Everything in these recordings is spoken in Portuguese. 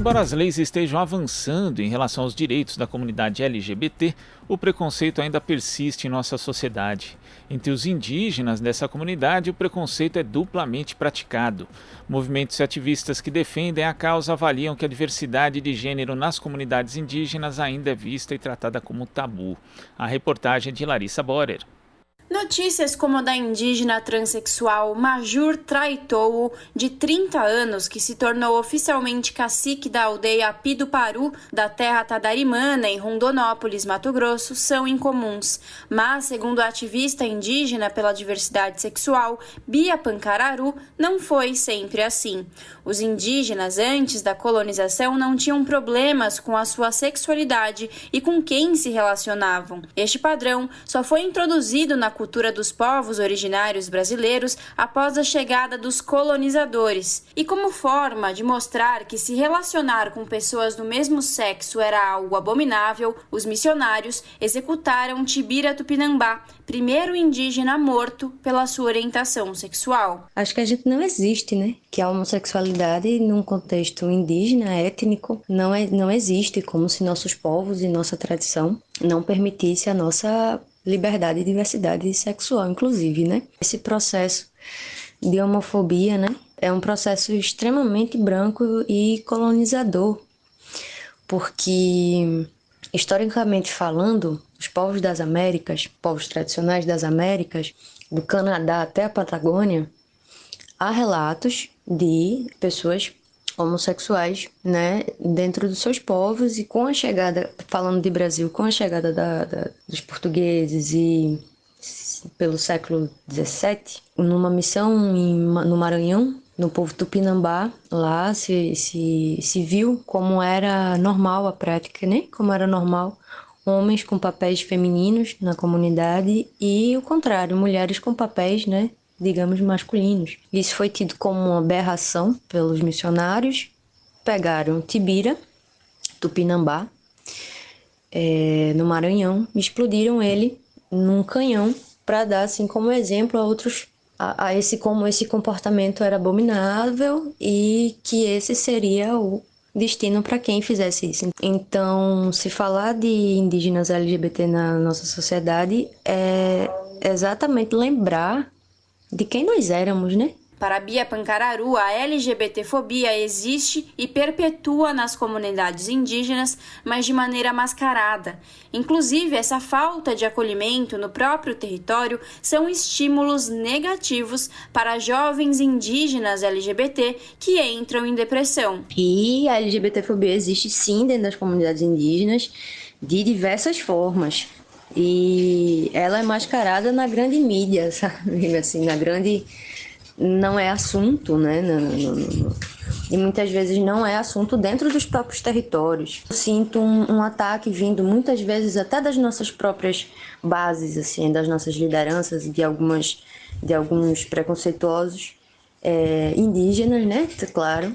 Embora as leis estejam avançando em relação aos direitos da comunidade LGBT, o preconceito ainda persiste em nossa sociedade. Entre os indígenas dessa comunidade, o preconceito é duplamente praticado. Movimentos e ativistas que defendem a causa avaliam que a diversidade de gênero nas comunidades indígenas ainda é vista e tratada como tabu. A reportagem é de Larissa Borer. Notícias como a da indígena transexual Majur Traitou, de 30 anos, que se tornou oficialmente cacique da aldeia Apiduparu, da terra Tadarimana, em Rondonópolis, Mato Grosso, são incomuns. Mas, segundo a ativista indígena pela diversidade sexual, Bia Pancararu, não foi sempre assim. Os indígenas, antes da colonização, não tinham problemas com a sua sexualidade e com quem se relacionavam. Este padrão só foi introduzido na cultura dos povos originários brasileiros após a chegada dos colonizadores. E como forma de mostrar que se relacionar com pessoas do mesmo sexo era algo abominável, os missionários executaram Tibira Tupinambá, primeiro indígena morto pela sua orientação sexual. Acho que a gente não existe, né? Que a homossexualidade num contexto indígena, étnico, não existe, como se nossos povos e nossa tradição não permitisse a nossa liberdade e diversidade sexual, inclusive, né? Esse processo de homofobia, né, é um processo extremamente branco e colonizador, porque, historicamente falando, os povos das Américas, povos tradicionais das Américas, do Canadá até a Patagônia, há relatos de pessoas homossexuais, né, dentro dos seus povos, e com a chegada, falando de Brasil, com a chegada dos portugueses e pelo século XVII, numa missão no Maranhão, no povo Tupinambá, lá se viu como era normal a prática, né, como era normal homens com papéis femininos na comunidade e o contrário, mulheres com papéis, né, digamos, masculinos. Isso foi tido como uma aberração pelos missionários. Pegaram Tibira, Tupinambá, no Maranhão, e explodiram ele num canhão para dar assim como exemplo a outros, como esse comportamento era abominável e que esse seria o destino para quem fizesse isso. Então, se falar de indígenas LGBT na nossa sociedade é exatamente lembrar de quem nós éramos, né? Para Bia Pancararu, a LGBTfobia existe e perpetua nas comunidades indígenas, mas de maneira mascarada. Inclusive, essa falta de acolhimento no próprio território são estímulos negativos para jovens indígenas LGBT que entram em depressão. E a LGBTfobia existe sim dentro das comunidades indígenas de diversas formas. E ela é mascarada na grande mídia, sabe? Assim, não é assunto, né? E muitas vezes não é assunto dentro dos próprios territórios. Eu sinto um ataque vindo muitas vezes até das nossas próprias bases, assim, das nossas lideranças, de alguns preconceituosos indígenas, né? Claro,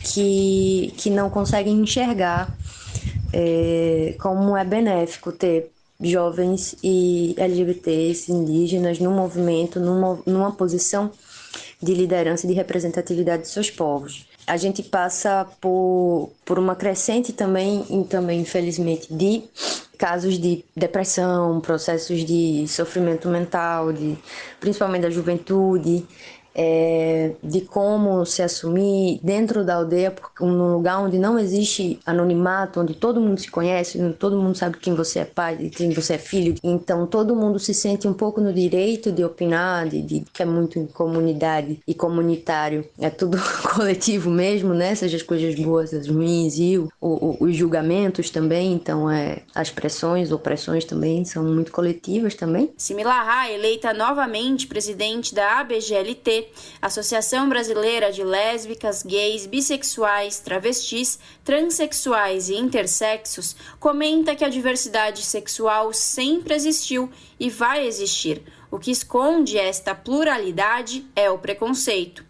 que não conseguem enxergar como é benéfico ter jovens e LGBTs indígenas num movimento, numa posição de liderança e de representatividade de seus povos. A gente passa por uma crescente também, infelizmente, de casos de depressão, processos de sofrimento mental, principalmente da juventude, de como se assumir dentro da aldeia, num lugar onde não existe anonimato, onde todo mundo se conhece, todo mundo sabe quem você é pai, de quem você é filho. Então todo mundo se sente um pouco no direito de opinar, que é muito em comunidade e comunitário. É tudo coletivo mesmo, né? Seja as coisas boas, as ruins e os julgamentos também. Então as pressões, opressões também são muito coletivas também. Similarra, eleita novamente presidente da ABGLT, Associação Brasileira de Lésbicas, Gays, Bissexuais, Travestis, Transsexuais e Intersexos, comenta que a diversidade sexual sempre existiu e vai existir. O que esconde esta pluralidade é o preconceito.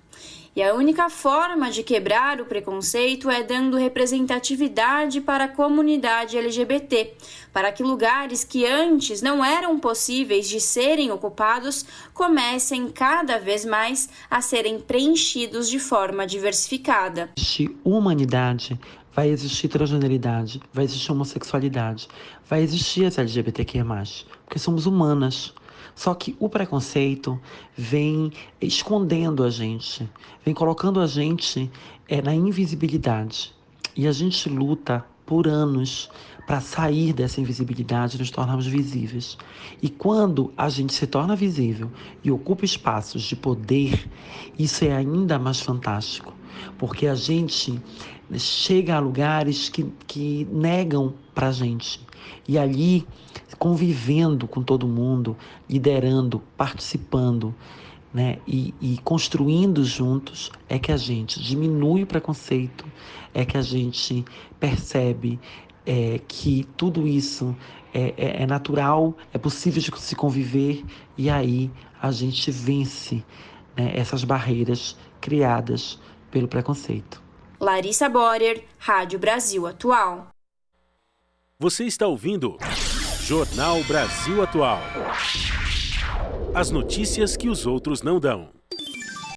E a única forma de quebrar o preconceito é dando representatividade para a comunidade LGBT, para que lugares que antes não eram possíveis de serem ocupados comecem cada vez mais a serem preenchidos de forma diversificada. Existe humanidade, vai existir transgeneridade, vai existir homossexualidade, vai existir as LGBTQ+, porque somos humanas. Só que o preconceito vem escondendo a gente, vem colocando a gente na invisibilidade. E a gente luta por anos para sair dessa invisibilidade e nos tornarmos visíveis. E quando a gente se torna visível e ocupa espaços de poder, isso é ainda mais fantástico, porque a gente chega a lugares que negam para a gente. E ali, convivendo com todo mundo, liderando, participando, né, e construindo juntos, é que a gente diminui o preconceito, é que a gente percebe que tudo isso é natural, é possível de se conviver, e aí a gente vence, né, essas barreiras criadas pelo preconceito. Larissa Borer, Rádio Brasil Atual. Você está ouvindo Jornal Brasil Atual. As notícias que os outros não dão.